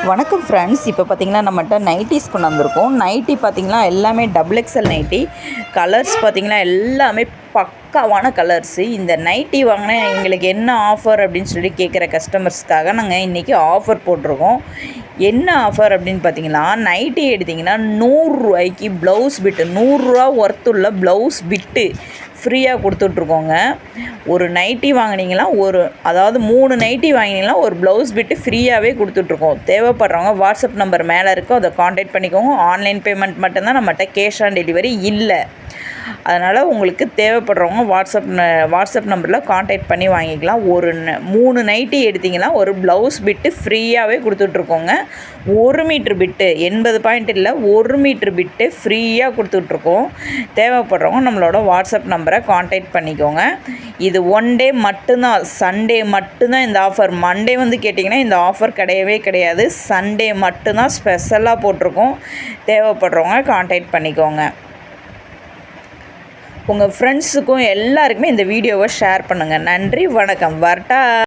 வணக்கம் ஃப்ரெண்ட்ஸ். இப்போ பார்த்திங்கன்னா நம்மகிட்ட நைட்டிஸ் கொண்டு வந்திருக்கோம். நைட்டி பார்த்திங்கன்னா எல்லாமே டபுள் எக்ஸல் நைட்டி. கலர்ஸ் பார்த்திங்கன்னா எல்லாமே பக்காவான கலர்ஸு. இந்த நைட்டி வாங்கினா எங்களுக்கு என்ன ஆஃபர் அப்படின்னு சொல்லி கேட்குற கஸ்டமர்ஸ்க்காக நாங்கள் இன்றைக்கி ஆஃபர் போட்டிருக்கோம். என்ன ஆஃபர் அப்படின்னு பார்த்தீங்கன்னா, நைட்டி எடுத்திங்கன்னா 100 ரூபாய்க்கு ப்ளவுஸ் பிட்டு, 100 ரூபா ஒர்த்துள்ள ப்ளவுஸ் பிட்டு ஃப்ரீயாக கொடுத்துட்ருக்கோங்க. ஒரு நைட்டி வாங்கினீங்கன்னா அதாவது 3 நைட்டி வாங்கினீங்கன்னா ஒரு ப்ளவுஸ் பிட்டு ஃப்ரீயாகவே கொடுத்துட்ருக்கோம். தேவைப்படுறவங்க வாட்ஸ்அப் நம்பர் மேலே இருக்கோ, அதை காண்டாக்ட் பண்ணிக்கோங்க. ஆன்லைன் பேமெண்ட் மட்டும்தான், நம்மகிட்ட கேஷ் ஆன் டெலிவரி இல்லை. அதனால் உங்களுக்கு தேவைப்படுறவங்க வாட்ஸ்அப் நம்பரில் காண்டாக்ட் பண்ணி வாங்கிக்கலாம். 3 நைட்டி எடுத்திங்கன்னா ஒரு ப்ளவுஸ் பிட்டு ஃப்ரீயாகவே கொடுத்துட்ருக்கோங்க. 1 மீட்ரு பிட்டு 80 பாயிண்ட் இல்லை, 1 மீட்ரு பிட்டு ஃப்ரீயாக கொடுத்துட்ருக்கோம். தேவைப்படுறவங்க நம்மளோட வாட்ஸ்அப் நம்பரை காண்டாக்ட் பண்ணிக்கோங்க. இது 1 டே மட்டும்தான், சண்டே மட்டும்தான் இந்த ஆஃபர். மண்டே வந்து கேட்டிங்கன்னா இந்த ஆஃபர் கிடையவே கிடையாது. சண்டே மட்டும்தான் ஸ்பெஷலாக போட்டிருக்கோம். தேவைப்படுறவங்க காண்டாக்ட் பண்ணிக்கோங்க. உங்கள் ஃப்ரெண்ட்ஸுக்கும் எல்லாருக்குமே இந்த வீடியோவை ஷேர் பண்ணுங்கள். நன்றி, வணக்கம். வரட்டா.